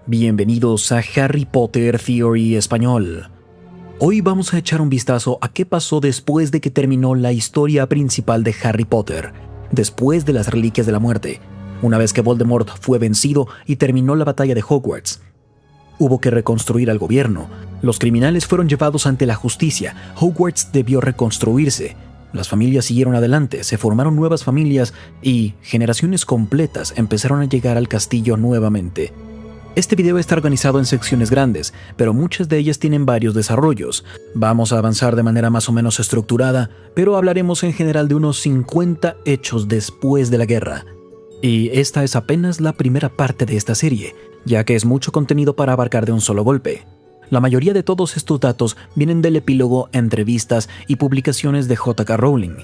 Bienvenidos a Harry Potter Theory Español. Hoy vamos a echar un vistazo a qué pasó después de que terminó la historia principal de Harry Potter, después de las Reliquias de la Muerte, una vez que Voldemort fue vencido y terminó la batalla de Hogwarts. Hubo que reconstruir al gobierno, los criminales fueron llevados ante la justicia, Hogwarts debió reconstruirse, las familias siguieron adelante, se formaron nuevas familias y generaciones completas empezaron a llegar al castillo nuevamente. Este video está organizado en secciones grandes, pero muchas de ellas tienen varios desarrollos. Vamos a avanzar de manera más o menos estructurada, pero hablaremos en general de unos 50 hechos después de la guerra. Y esta es apenas la primera parte de esta serie, ya que es mucho contenido para abarcar de un solo golpe. La mayoría de todos estos datos vienen del epílogo, entrevistas y publicaciones de J.K. Rowling.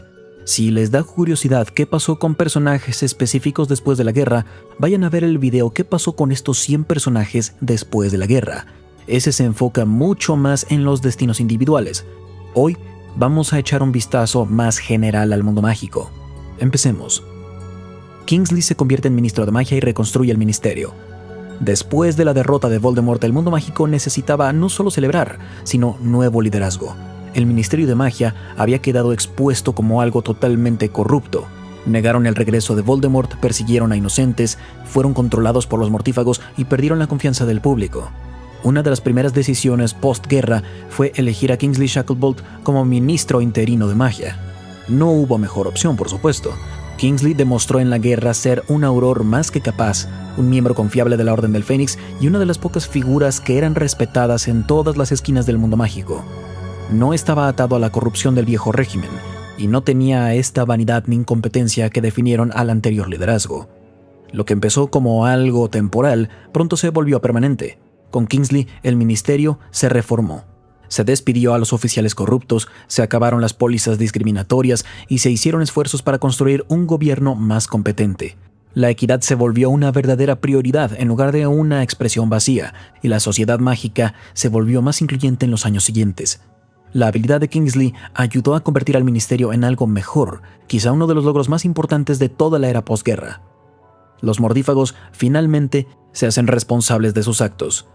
Si les da curiosidad qué pasó con personajes específicos después de la guerra, vayan a ver el video qué pasó con estos 100 personajes después de la guerra. Ese se enfoca mucho más en los destinos individuales. Hoy vamos a echar un vistazo más general al mundo mágico. Empecemos. Kingsley se convierte en ministro de magia y reconstruye el ministerio. Después de la derrota de Voldemort, el mundo mágico necesitaba no solo celebrar, sino nuevo liderazgo. El Ministerio de Magia había quedado expuesto como algo totalmente corrupto. Negaron el regreso de Voldemort, persiguieron a inocentes, fueron controlados por los mortífagos y perdieron la confianza del público. Una de las primeras decisiones postguerra fue elegir a Kingsley Shacklebolt como ministro interino de magia. No hubo mejor opción, por supuesto. Kingsley demostró en la guerra ser un auror más que capaz, un miembro confiable de la Orden del Fénix y una de las pocas figuras que eran respetadas en todas las esquinas del mundo mágico. No estaba atado a la corrupción del viejo régimen, y no tenía esta vanidad ni incompetencia que definieron al anterior liderazgo. Lo que empezó como algo temporal, pronto se volvió permanente. Con Kingsley, el ministerio se reformó. Se despidió a los oficiales corruptos, se acabaron las pólizas discriminatorias y se hicieron esfuerzos para construir un gobierno más competente. La equidad se volvió una verdadera prioridad en lugar de una expresión vacía, y la sociedad mágica se volvió más incluyente en los años siguientes. La habilidad de Kingsley ayudó a convertir al ministerio en algo mejor, quizá uno de los logros más importantes de toda la era posguerra. Los mortífagos finalmente se hacen responsables de sus actos.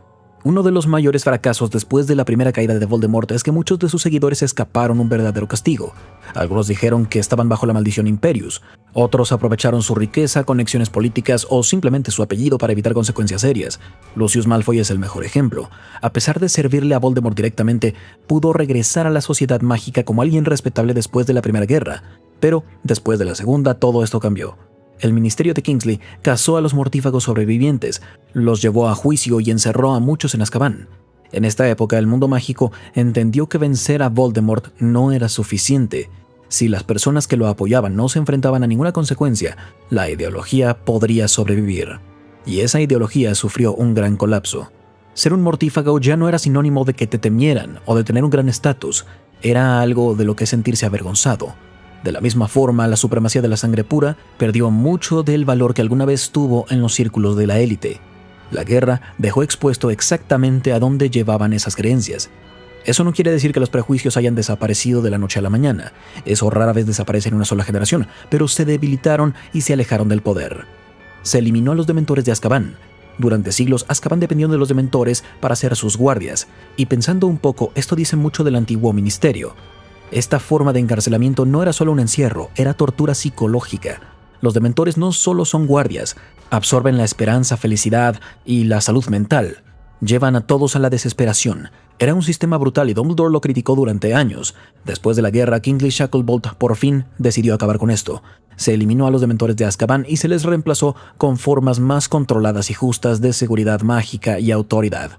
Uno de los mayores fracasos después de la primera caída de Voldemort es que muchos de sus seguidores escaparon un verdadero castigo. Algunos dijeron que estaban bajo la maldición Imperius, otros aprovecharon su riqueza, conexiones políticas o simplemente su apellido para evitar consecuencias serias. Lucius Malfoy es el mejor ejemplo. A pesar de servirle a Voldemort directamente, pudo regresar a la sociedad mágica como alguien respetable después de la Primera Guerra. Pero, después de la Segunda, todo esto cambió. El ministerio de Kingsley cazó a los mortífagos sobrevivientes, los llevó a juicio y encerró a muchos en Azkaban. En esta época, el mundo mágico entendió que vencer a Voldemort no era suficiente. Si las personas que lo apoyaban no se enfrentaban a ninguna consecuencia, la ideología podría sobrevivir. Y esa ideología sufrió un gran colapso. Ser un mortífago ya no era sinónimo de que te temieran o de tener un gran estatus, era algo de lo que sentirse avergonzado. De la misma forma, la supremacía de la sangre pura perdió mucho del valor que alguna vez tuvo en los círculos de la élite. La guerra dejó expuesto exactamente a dónde llevaban esas creencias. Eso no quiere decir que los prejuicios hayan desaparecido de la noche a la mañana. Eso rara vez desaparece en una sola generación, pero se debilitaron y se alejaron del poder. Se eliminó a los dementores de Azkaban. Durante siglos, Azkaban dependió de los dementores para ser sus guardias, y pensando un poco, esto dice mucho del antiguo ministerio. Esta forma de encarcelamiento no era solo un encierro, era tortura psicológica. Los dementores no solo son guardias, absorben la esperanza, felicidad y la salud mental. Llevan a todos a la desesperación. Era un sistema brutal y Dumbledore lo criticó durante años. Después de la guerra, Kingsley Shacklebolt por fin decidió acabar con esto. Se eliminó a los dementores de Azkaban y se les reemplazó con formas más controladas y justas de seguridad mágica y autoridad.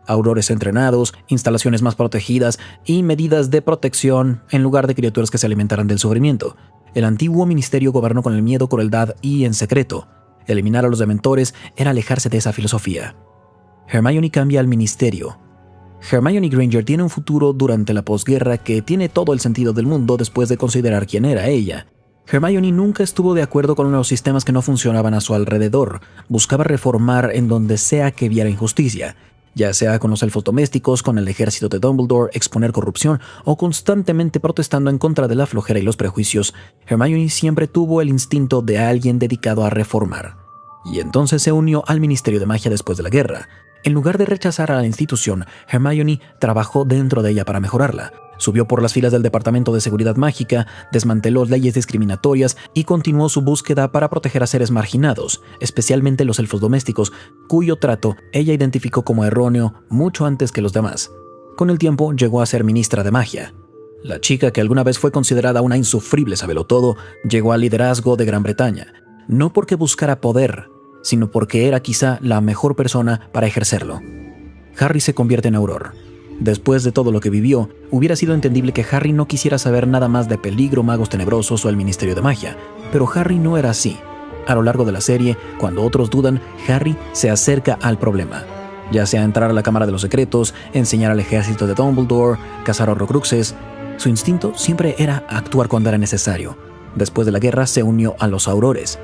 Aurores entrenados, instalaciones más protegidas y medidas de protección en lugar de criaturas que se alimentaran del sufrimiento. El antiguo ministerio gobernó con el miedo, crueldad y en secreto. Eliminar a los dementores era alejarse de esa filosofía. Hermione cambia al ministerio. Hermione Granger tiene un futuro durante la posguerra que tiene todo el sentido del mundo después de considerar quién era ella. Hermione nunca estuvo de acuerdo con los sistemas que no funcionaban a su alrededor. Buscaba reformar en donde sea que viera injusticia. Ya sea con los elfos domésticos, con el ejército de Dumbledore, exponer corrupción o constantemente protestando en contra de la flojera y los prejuicios, Hermione siempre tuvo el instinto de alguien dedicado a reformar. Y entonces se unió al Ministerio de Magia después de la guerra. En lugar de rechazar a la institución, Hermione trabajó dentro de ella para mejorarla. Subió por las filas del Departamento de Seguridad Mágica, desmanteló leyes discriminatorias y continuó su búsqueda para proteger a seres marginados, especialmente los elfos domésticos, cuyo trato ella identificó como erróneo mucho antes que los demás. Con el tiempo llegó a ser ministra de magia. La chica que alguna vez fue considerada una insufrible sabelotodo llegó al liderazgo de Gran Bretaña, no porque buscara poder, sino porque era quizá la mejor persona para ejercerlo. Harry se convierte en Auror. Después de todo lo que vivió, hubiera sido entendible que Harry no quisiera saber nada más de peligro, magos tenebrosos o el Ministerio de Magia, pero Harry no era así. A lo largo de la serie, cuando otros dudan, Harry se acerca al problema. Ya sea entrar a la Cámara de los Secretos, enseñar al ejército de Dumbledore, cazar horrocruxes, su instinto siempre era actuar cuando era necesario. Después de la guerra se unió a los Aurores.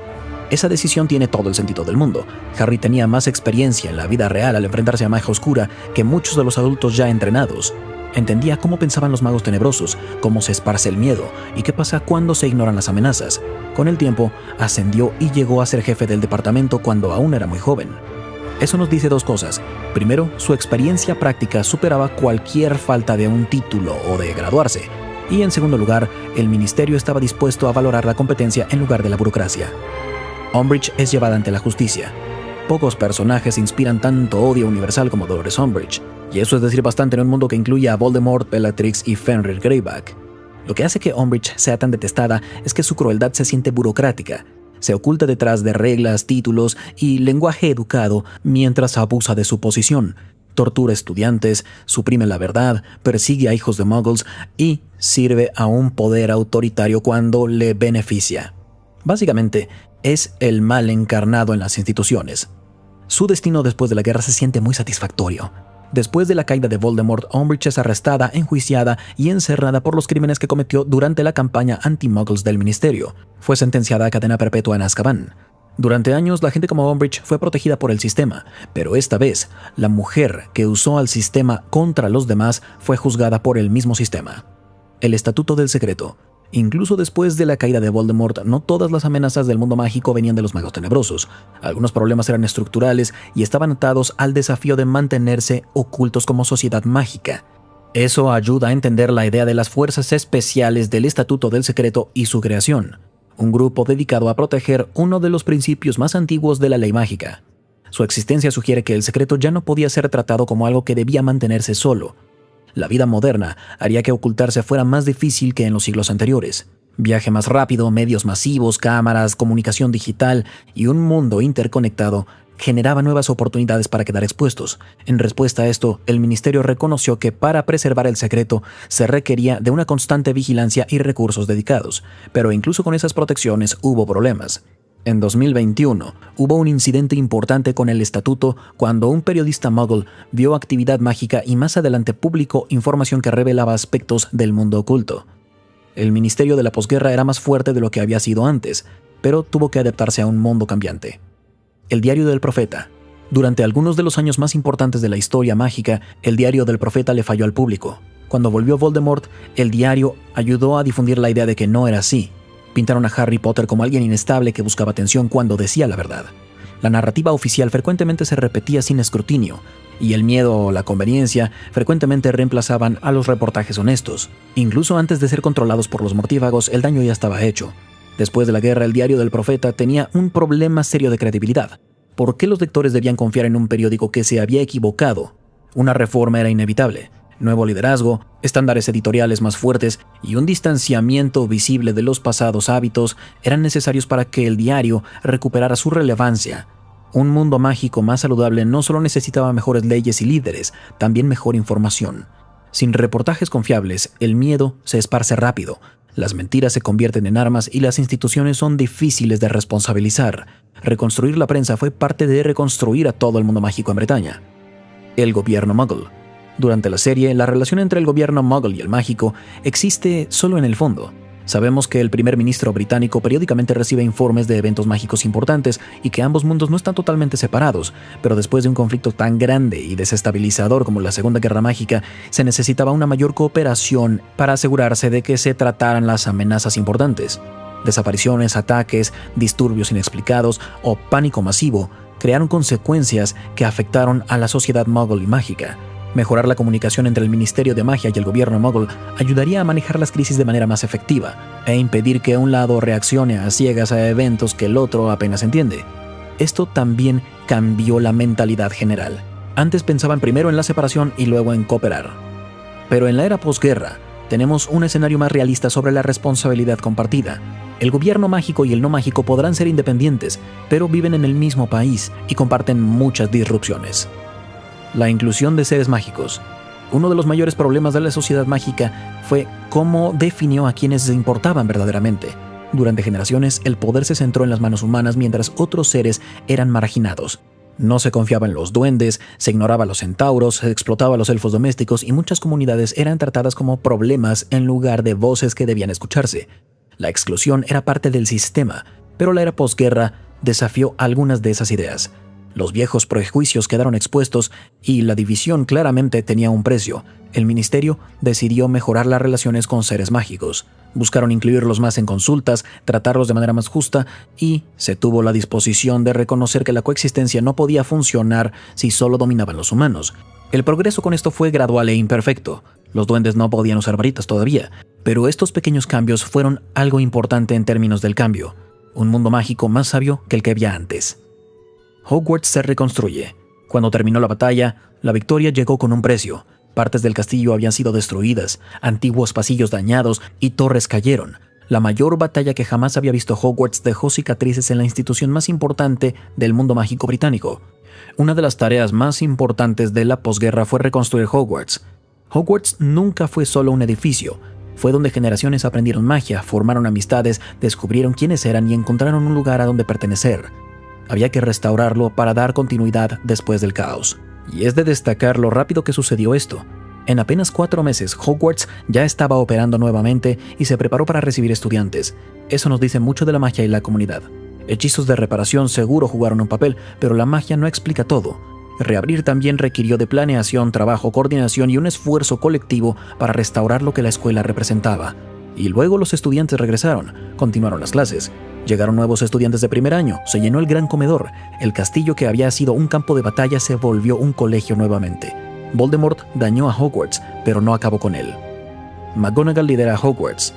Esa decisión tiene todo el sentido del mundo. Harry tenía más experiencia en la vida real al enfrentarse a magia oscura que muchos de los adultos ya entrenados. Entendía cómo pensaban los magos tenebrosos, cómo se esparce el miedo y qué pasa cuando se ignoran las amenazas. Con el tiempo, ascendió y llegó a ser jefe del departamento cuando aún era muy joven. Eso nos dice dos cosas. Primero, su experiencia práctica superaba cualquier falta de un título o de graduarse. Y en segundo lugar, el ministerio estaba dispuesto a valorar la competencia en lugar de la burocracia. Umbridge es llevada ante la justicia. Pocos personajes inspiran tanto odio universal como Dolores Umbridge, y eso es decir bastante en un mundo que incluye a Voldemort, Bellatrix y Fenrir Greyback. Lo que hace que Umbridge sea tan detestada es que su crueldad se siente burocrática. Se oculta detrás de reglas, títulos y lenguaje educado mientras abusa de su posición. Tortura estudiantes, suprime la verdad, persigue a hijos de muggles y sirve a un poder autoritario cuando le beneficia. Básicamente, es el mal encarnado en las instituciones. Su destino después de la guerra se siente muy satisfactorio. Después de la caída de Voldemort, Umbridge es arrestada, enjuiciada y encerrada por los crímenes que cometió durante la campaña anti-muggles del ministerio. Fue sentenciada a cadena perpetua en Azkaban. Durante años, la gente como Umbridge fue protegida por el sistema, pero esta vez, la mujer que usó al sistema contra los demás fue juzgada por el mismo sistema. El Estatuto del Secreto. Incluso después de la caída de Voldemort, no todas las amenazas del mundo mágico venían de los magos tenebrosos. Algunos problemas eran estructurales y estaban atados al desafío de mantenerse ocultos como sociedad mágica. Eso ayuda a entender la idea de las fuerzas especiales del Estatuto del Secreto y su creación, un grupo dedicado a proteger uno de los principios más antiguos de la ley mágica. Su existencia sugiere que el secreto ya no podía ser tratado como algo que debía mantenerse solo. La vida moderna haría que ocultarse fuera más difícil que en los siglos anteriores. Viaje más rápido, medios masivos, cámaras, comunicación digital y un mundo interconectado generaba nuevas oportunidades para quedar expuestos. En respuesta a esto, el ministerio reconoció que para preservar el secreto se requería de una constante vigilancia y recursos dedicados, pero incluso con esas protecciones hubo problemas. En 2021, hubo un incidente importante con el estatuto cuando un periodista muggle vio actividad mágica y más adelante publicó información que revelaba aspectos del mundo oculto. El ministerio de la posguerra era más fuerte de lo que había sido antes, pero tuvo que adaptarse a un mundo cambiante. El diario del profeta. Durante algunos de los años más importantes de la historia mágica, el diario del profeta le falló al público. Cuando volvió Voldemort, el diario ayudó a difundir la idea de que no era así. Pintaron a Harry Potter como alguien inestable que buscaba atención cuando decía la verdad. La narrativa oficial frecuentemente se repetía sin escrutinio, y el miedo o la conveniencia frecuentemente reemplazaban a los reportajes honestos. Incluso antes de ser controlados por los mortífagos, el daño ya estaba hecho. Después de la guerra, el diario del profeta tenía un problema serio de credibilidad. ¿Por qué los lectores debían confiar en un periódico que se había equivocado? Una reforma era inevitable. Nuevo liderazgo, estándares editoriales más fuertes y un distanciamiento visible de los pasados hábitos eran necesarios para que el diario recuperara su relevancia. Un mundo mágico más saludable no solo necesitaba mejores leyes y líderes, también mejor información. Sin reportajes confiables, el miedo se esparce rápido, las mentiras se convierten en armas y las instituciones son difíciles de responsabilizar. Reconstruir la prensa fue parte de reconstruir a todo el mundo mágico en Bretaña. El gobierno Muggle. Durante la serie, la relación entre el gobierno Muggle y el mágico existe solo en el fondo. Sabemos que el primer ministro británico periódicamente recibe informes de eventos mágicos importantes y que ambos mundos no están totalmente separados, pero después de un conflicto tan grande y desestabilizador como la Segunda Guerra Mágica, se necesitaba una mayor cooperación para asegurarse de que se trataran las amenazas importantes. Desapariciones, ataques, disturbios inexplicados o pánico masivo crearon consecuencias que afectaron a la sociedad Muggle y mágica. Mejorar la comunicación entre el Ministerio de Magia y el gobierno Muggle ayudaría a manejar las crisis de manera más efectiva e impedir que un lado reaccione a ciegas a eventos que el otro apenas entiende. Esto también cambió la mentalidad general. Antes pensaban primero en la separación y luego en cooperar. Pero en la era posguerra, tenemos un escenario más realista sobre la responsabilidad compartida. El gobierno mágico y el no mágico podrán ser independientes, pero viven en el mismo país y comparten muchas disrupciones. La inclusión de seres mágicos. Uno de los mayores problemas de la sociedad mágica fue cómo definió a quienes se importaban verdaderamente. Durante generaciones, el poder se centró en las manos humanas mientras otros seres eran marginados. No se confiaba en los duendes, se ignoraba a los centauros, se explotaba a los elfos domésticos y muchas comunidades eran tratadas como problemas en lugar de voces que debían escucharse. La exclusión era parte del sistema, pero la era posguerra desafió algunas de esas ideas. Los viejos prejuicios quedaron expuestos y la división claramente tenía un precio. El ministerio decidió mejorar las relaciones con seres mágicos. Buscaron incluirlos más en consultas, tratarlos de manera más justa y se tuvo la disposición de reconocer que la coexistencia no podía funcionar si solo dominaban los humanos. El progreso con esto fue gradual e imperfecto. Los duendes no podían usar varitas todavía, pero estos pequeños cambios fueron algo importante en términos del cambio. Un mundo mágico más sabio que el que había antes. Hogwarts se reconstruye. Cuando terminó la batalla, la victoria llegó con un precio. Partes del castillo habían sido destruidas, antiguos pasillos dañados y torres cayeron. La mayor batalla que jamás había visto Hogwarts dejó cicatrices en la institución más importante del mundo mágico británico. Una de las tareas más importantes de la posguerra fue reconstruir Hogwarts. Hogwarts nunca fue solo un edificio. Fue donde generaciones aprendieron magia, formaron amistades, descubrieron quiénes eran y encontraron un lugar a donde pertenecer. Había que restaurarlo para dar continuidad después del caos. Y es de destacar lo rápido que sucedió esto. En apenas 4 meses, Hogwarts ya estaba operando nuevamente y se preparó para recibir estudiantes. Eso nos dice mucho de la magia y la comunidad. Hechizos de reparación seguro jugaron un papel, pero la magia no explica todo. Reabrir también requirió de planeación, trabajo, coordinación y un esfuerzo colectivo para restaurar lo que la escuela representaba. Y luego los estudiantes regresaron, continuaron las clases. Llegaron nuevos estudiantes de primer año, se llenó el gran comedor. El castillo que había sido un campo de batalla se volvió un colegio nuevamente. Voldemort dañó a Hogwarts, pero no acabó con él. McGonagall lidera Hogwarts.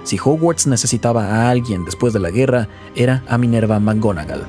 Si Hogwarts necesitaba a alguien después de la guerra, era a Minerva McGonagall.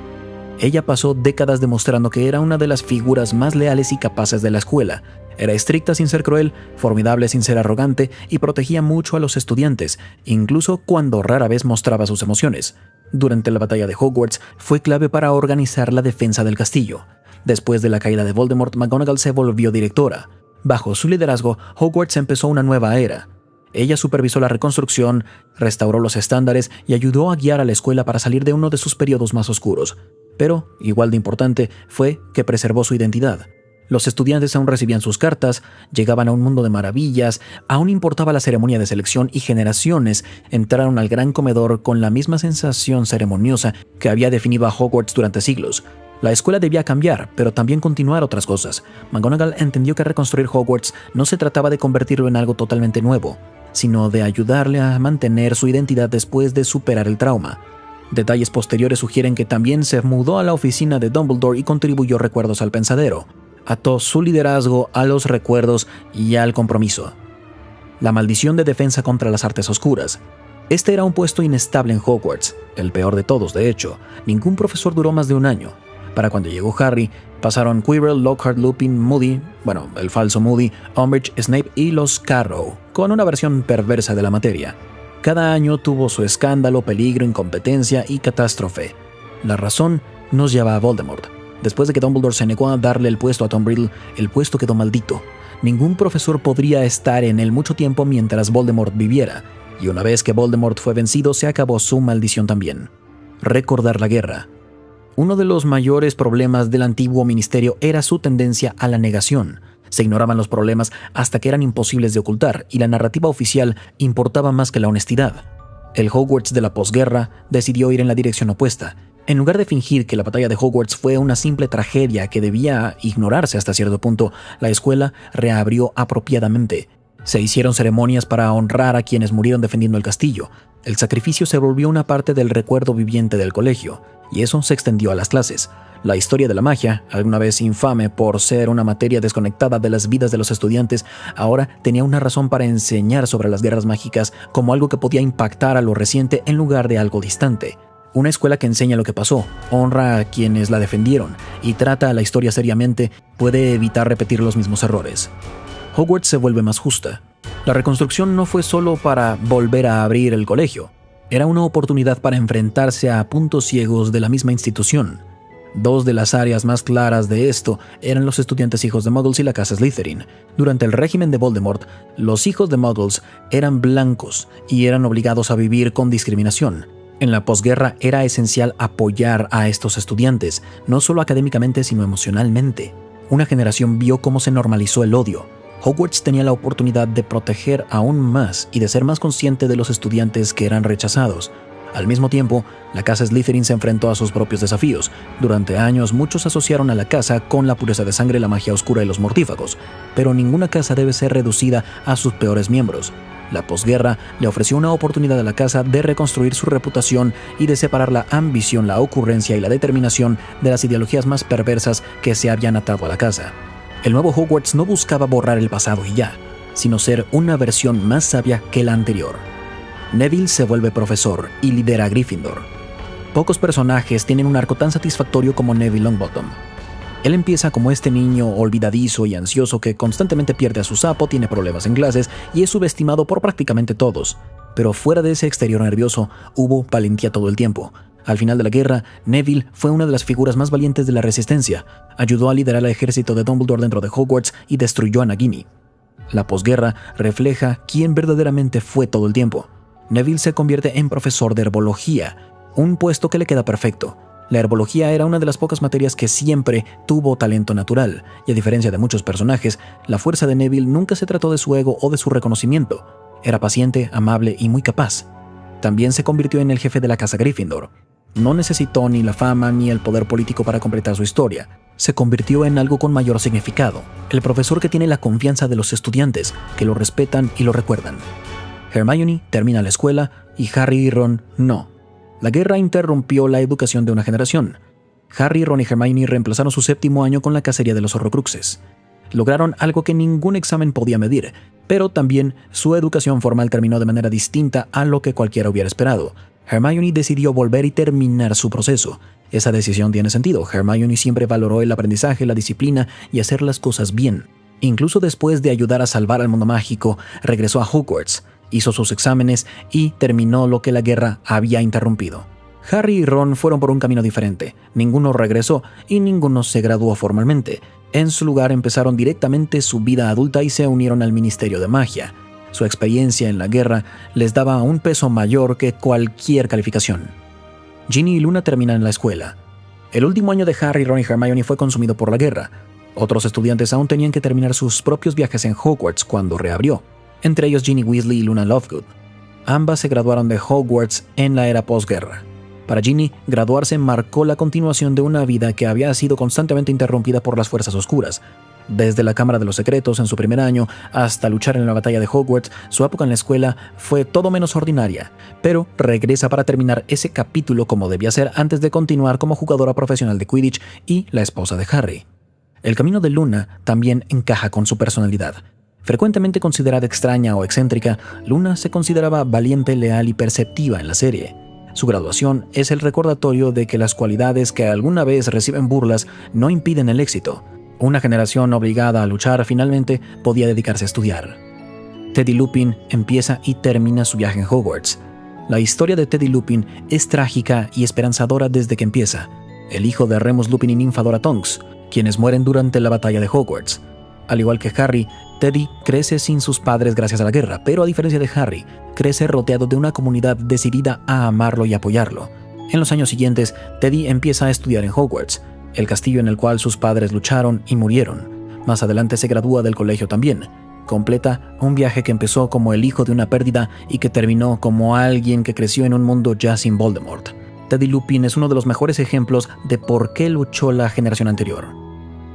Ella pasó décadas demostrando que era una de las figuras más leales y capaces de la escuela. Era estricta sin ser cruel, formidable sin ser arrogante y protegía mucho a los estudiantes, incluso cuando rara vez mostraba sus emociones. Durante la batalla de Hogwarts fue clave para organizar la defensa del castillo. Después de la caída de Voldemort, McGonagall se volvió directora. Bajo su liderazgo, Hogwarts empezó una nueva era. Ella supervisó la reconstrucción, restauró los estándares y ayudó a guiar a la escuela para salir de uno de sus periodos más oscuros. Pero, igual de importante, fue que preservó su identidad. Los estudiantes aún recibían sus cartas, llegaban a un mundo de maravillas, aún importaba la ceremonia de selección y generaciones entraron al gran comedor con la misma sensación ceremoniosa que había definido a Hogwarts durante siglos. La escuela debía cambiar, pero también continuar otras cosas. McGonagall entendió que reconstruir Hogwarts no se trataba de convertirlo en algo totalmente nuevo, sino de ayudarle a mantener su identidad después de superar el trauma. Detalles posteriores sugieren que también se mudó a la oficina de Dumbledore y contribuyó recuerdos al pensadero. Ató su liderazgo a los recuerdos y al compromiso. La maldición de defensa contra las artes oscuras. Este era un puesto inestable en Hogwarts, el peor de todos, de hecho. Ningún profesor duró más de un año. Para cuando llegó Harry, pasaron Quirrell, Lockhart, Lupin, Moody, el falso Moody, Umbridge, Snape y los Carrow, con una versión perversa de la materia. Cada año tuvo su escándalo, peligro, incompetencia y catástrofe. La razón nos lleva a Voldemort. Después de que Dumbledore se negó a darle el puesto a Tom Riddle, el puesto quedó maldito. Ningún profesor podría estar en él mucho tiempo mientras Voldemort viviera, y una vez que Voldemort fue vencido, se acabó su maldición también. Recordar la guerra. Uno de los mayores problemas del antiguo ministerio era su tendencia a la negación. Se ignoraban los problemas hasta que eran imposibles de ocultar, y la narrativa oficial importaba más que la honestidad. El Hogwarts de la posguerra decidió ir en la dirección opuesta. En lugar de fingir que la batalla de Hogwarts fue una simple tragedia que debía ignorarse hasta cierto punto, la escuela reabrió apropiadamente. Se hicieron ceremonias para honrar a quienes murieron defendiendo el castillo. El sacrificio se volvió una parte del recuerdo viviente del colegio, y eso se extendió a las clases. La historia de la magia, alguna vez infame por ser una materia desconectada de las vidas de los estudiantes, ahora tenía una razón para enseñar sobre las guerras mágicas como algo que podía impactar a lo reciente en lugar de algo distante. Una escuela que enseña lo que pasó, honra a quienes la defendieron y trata a la historia seriamente puede evitar repetir los mismos errores. Hogwarts se vuelve más justa. La reconstrucción no fue solo para volver a abrir el colegio, era una oportunidad para enfrentarse a puntos ciegos de la misma institución. Dos de las áreas más claras de esto eran los estudiantes hijos de Muggles y la casa Slytherin. Durante el régimen de Voldemort, los hijos de Muggles eran blancos y eran obligados a vivir con discriminación. En la posguerra era esencial apoyar a estos estudiantes, no solo académicamente sino emocionalmente. Una generación vio cómo se normalizó el odio. Hogwarts tenía la oportunidad de proteger aún más y de ser más consciente de los estudiantes que eran rechazados. Al mismo tiempo, la casa Slytherin se enfrentó a sus propios desafíos. Durante años, muchos asociaron a la casa con la pureza de sangre, la magia oscura y los mortífagos, pero ninguna casa debe ser reducida a sus peores miembros. La posguerra le ofreció una oportunidad a la casa de reconstruir su reputación y de separar la ambición, la ocurrencia y la determinación de las ideologías más perversas que se habían atado a la casa. El nuevo Hogwarts no buscaba borrar el pasado y ya, sino ser una versión más sabia que la anterior. Neville se vuelve profesor y lidera a Gryffindor. Pocos personajes tienen un arco tan satisfactorio como Neville Longbottom. Él empieza como este niño olvidadizo y ansioso que constantemente pierde a su sapo, tiene problemas en clases y es subestimado por prácticamente todos. Pero fuera de ese exterior nervioso, hubo valentía todo el tiempo. Al final de la guerra, Neville fue una de las figuras más valientes de la Resistencia. Ayudó a liderar el ejército de Dumbledore dentro de Hogwarts y destruyó a Nagini. La posguerra refleja quién verdaderamente fue todo el tiempo. Neville se convierte en profesor de herbología, un puesto que le queda perfecto. La herbología era una de las pocas materias que siempre tuvo talento natural, y a diferencia de muchos personajes, la fuerza de Neville nunca se trató de su ego o de su reconocimiento. Era paciente, amable y muy capaz. También se convirtió en el jefe de la casa Gryffindor. No necesitó ni la fama ni el poder político para completar su historia. Se convirtió en algo con mayor significado. El profesor que tiene la confianza de los estudiantes, que lo respetan y lo recuerdan. Hermione termina la escuela y Harry y Ron no. La guerra interrumpió la educación de una generación. Harry, Ron y Hermione reemplazaron su séptimo año con la cacería de los Horrocruxes. Lograron algo que ningún examen podía medir, pero también su educación formal terminó de manera distinta a lo que cualquiera hubiera esperado. Hermione decidió volver y terminar su proceso. Esa decisión tiene sentido. Hermione siempre valoró el aprendizaje, la disciplina y hacer las cosas bien. Incluso después de ayudar a salvar al mundo mágico, regresó a Hogwarts, hizo sus exámenes y terminó lo que la guerra había interrumpido. Harry y Ron fueron por un camino diferente. Ninguno regresó y ninguno se graduó formalmente. En su lugar empezaron directamente su vida adulta y se unieron al Ministerio de Magia. Su experiencia en la guerra les daba un peso mayor que cualquier calificación. Ginny y Luna terminan la escuela. El último año de Harry, Ron y Hermione fue consumido por la guerra. Otros estudiantes aún tenían que terminar sus propios viajes en Hogwarts cuando reabrió. Entre ellos Ginny Weasley y Luna Lovegood. Ambas se graduaron de Hogwarts en la era posguerra. Para Ginny, graduarse marcó la continuación de una vida que había sido constantemente interrumpida por las fuerzas oscuras. Desde la Cámara de los Secretos en su primer año hasta luchar en la batalla de Hogwarts, su época en la escuela fue todo menos ordinaria, pero regresa para terminar ese capítulo como debía ser antes de continuar como jugadora profesional de Quidditch y la esposa de Harry. El camino de Luna también encaja con su personalidad. Frecuentemente considerada extraña o excéntrica, Luna se consideraba valiente, leal y perceptiva en la serie. Su graduación es el recordatorio de que las cualidades que alguna vez reciben burlas no impiden el éxito. Una generación obligada a luchar finalmente podía dedicarse a estudiar. Teddy Lupin empieza y termina su viaje en Hogwarts. La historia de Teddy Lupin es trágica y esperanzadora desde que empieza. El hijo de Remus Lupin y Nymphadora Tonks, quienes mueren durante la batalla de Hogwarts. Al igual que Harry, Teddy crece sin sus padres gracias a la guerra, pero a diferencia de Harry, crece rodeado de una comunidad decidida a amarlo y apoyarlo. En los años siguientes, Teddy empieza a estudiar en Hogwarts, el castillo en el cual sus padres lucharon y murieron. Más adelante se gradúa del colegio también. Completa un viaje que empezó como el hijo de una pérdida y que terminó como alguien que creció en un mundo ya sin Voldemort. Teddy Lupin es uno de los mejores ejemplos de por qué luchó la generación anterior.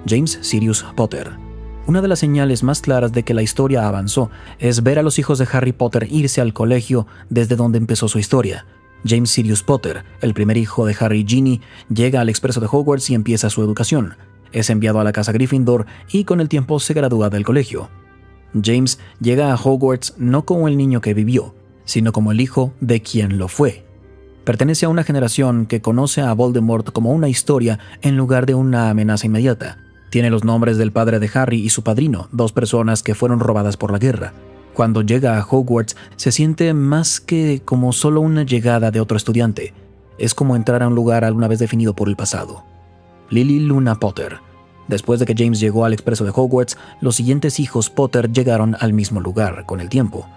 James Sirius Potter. Una de las señales más claras de que la historia avanzó es ver a los hijos de Harry Potter irse al colegio desde donde empezó su historia. James Sirius Potter, el primer hijo de Harry y Ginny, llega al Expreso de Hogwarts y empieza su educación. Es enviado a la casa Gryffindor y con el tiempo se gradúa del colegio. James llega a Hogwarts no como el niño que vivió, sino como el hijo de quien lo fue. Pertenece a una generación que conoce a Voldemort como una historia en lugar de una amenaza inmediata. Tiene los nombres del padre de Harry y su padrino, dos personas que fueron robadas por la guerra. Cuando llega a Hogwarts, se siente más que como solo una llegada de otro estudiante. Es como entrar a un lugar alguna vez definido por el pasado. Lily Luna Potter. Después de que James llegó al Expreso de Hogwarts, los siguientes hijos Potter llegaron al mismo lugar con el tiempo.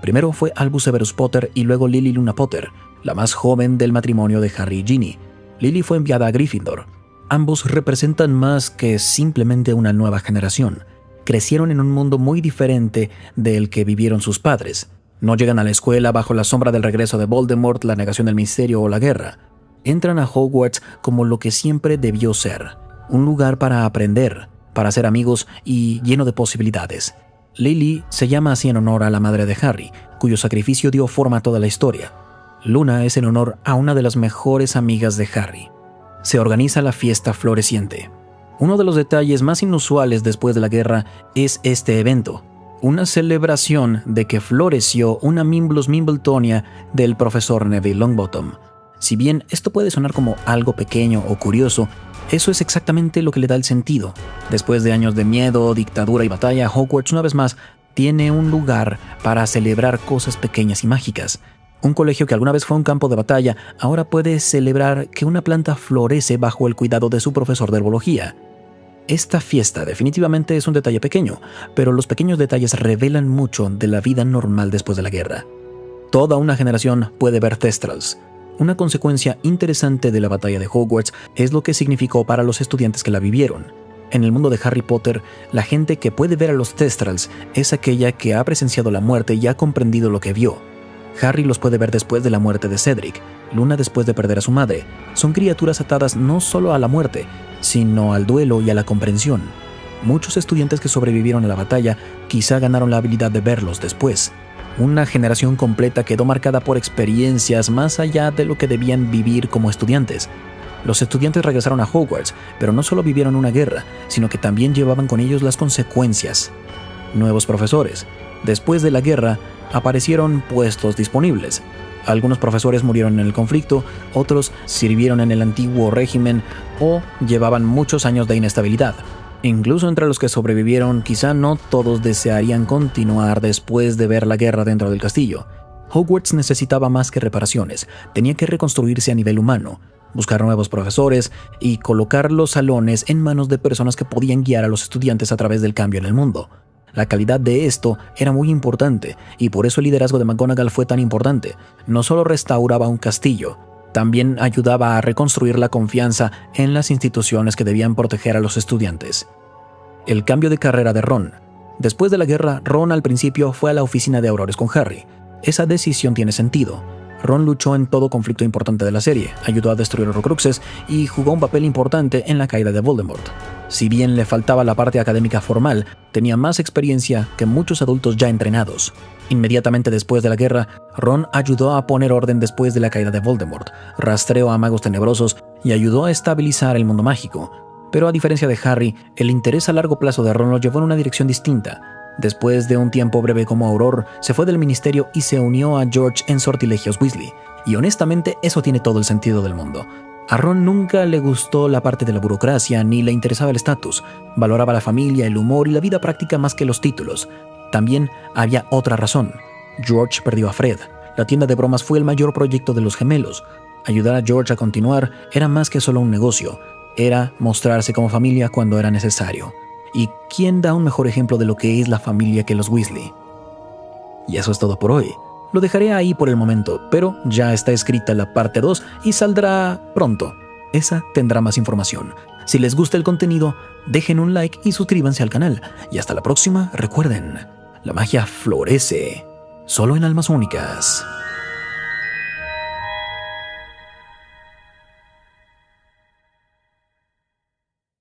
Primero fue Albus Severus Potter y luego Lily Luna Potter, la más joven del matrimonio de Harry y Ginny. Lily fue enviada a Gryffindor. Ambos representan más que simplemente una nueva generación. Crecieron en un mundo muy diferente del que vivieron sus padres. No llegan a la escuela bajo la sombra del regreso de Voldemort, la negación del misterio o la guerra. Entran a Hogwarts como lo que siempre debió ser, un lugar para aprender, para ser amigos y lleno de posibilidades. Lily se llama así en honor a la madre de Harry, cuyo sacrificio dio forma a toda la historia. Luna es en honor a una de las mejores amigas de Harry. Se organiza la fiesta floreciente. Uno de los detalles más inusuales después de la guerra es este evento, una celebración de que floreció una Mimblus Mimbletonia del profesor Neville Longbottom. Si bien esto puede sonar como algo pequeño o curioso, eso es exactamente lo que le da el sentido. Después de años de miedo, dictadura y batalla, Hogwarts una vez más tiene un lugar para celebrar cosas pequeñas y mágicas. Un colegio que alguna vez fue un campo de batalla, ahora puede celebrar que una planta florece bajo el cuidado de su profesor de herbología. Esta fiesta definitivamente es un detalle pequeño, pero los pequeños detalles revelan mucho de la vida normal después de la guerra. Toda una generación puede ver Thestrals. Una consecuencia interesante de la batalla de Hogwarts es lo que significó para los estudiantes que la vivieron. En el mundo de Harry Potter, la gente que puede ver a los Thestrals es aquella que ha presenciado la muerte y ha comprendido lo que vio. Harry los puede ver después de la muerte de Cedric, Luna después de perder a su madre. Son criaturas atadas no solo a la muerte, sino al duelo y a la comprensión. Muchos estudiantes que sobrevivieron a la batalla quizá ganaron la habilidad de verlos después. Una generación completa quedó marcada por experiencias más allá de lo que debían vivir como estudiantes. Los estudiantes regresaron a Hogwarts, pero no solo vivieron una guerra, sino que también llevaban con ellos las consecuencias. Nuevos profesores. Después de la guerra, aparecieron puestos disponibles. Algunos profesores murieron en el conflicto, otros sirvieron en el antiguo régimen o llevaban muchos años de inestabilidad. Incluso entre los que sobrevivieron, quizá no todos desearían continuar después de ver la guerra dentro del castillo. Hogwarts necesitaba más que reparaciones, tenía que reconstruirse a nivel humano, buscar nuevos profesores y colocar los salones en manos de personas que podían guiar a los estudiantes a través del cambio en el mundo. La calidad de esto era muy importante y por eso el liderazgo de McGonagall fue tan importante. No solo restauraba un castillo, también ayudaba a reconstruir la confianza en las instituciones que debían proteger a los estudiantes. El cambio de carrera de Ron. Después de la guerra, Ron al principio fue a la oficina de Aurores con Harry. Esa decisión tiene sentido. Ron luchó en todo conflicto importante de la serie, ayudó a destruir los Horcruxes y jugó un papel importante en la caída de Voldemort. Si bien le faltaba la parte académica formal, tenía más experiencia que muchos adultos ya entrenados. Inmediatamente después de la guerra, Ron ayudó a poner orden después de la caída de Voldemort, rastreó a magos tenebrosos y ayudó a estabilizar el mundo mágico. Pero a diferencia de Harry, el interés a largo plazo de Ron lo llevó en una dirección distinta. Después de un tiempo breve como Auror, se fue del ministerio y se unió a George en Sortilegios Weasley. Y honestamente, eso tiene todo el sentido del mundo. A Ron nunca le gustó la parte de la burocracia ni le interesaba el estatus. Valoraba la familia, el humor y la vida práctica más que los títulos. También había otra razón. George perdió a Fred. La tienda de bromas fue el mayor proyecto de los gemelos. Ayudar a George a continuar era más que solo un negocio. Era mostrarse como familia cuando era necesario. ¿Y quién da un mejor ejemplo de lo que es la familia que los Weasley? Y eso es todo por hoy. Lo dejaré ahí por el momento, pero ya está escrita la parte 2 y saldrá pronto. Esa tendrá más información. Si les gusta el contenido, dejen un like y suscríbanse al canal. Y hasta la próxima, recuerden, la magia florece solo en almas únicas.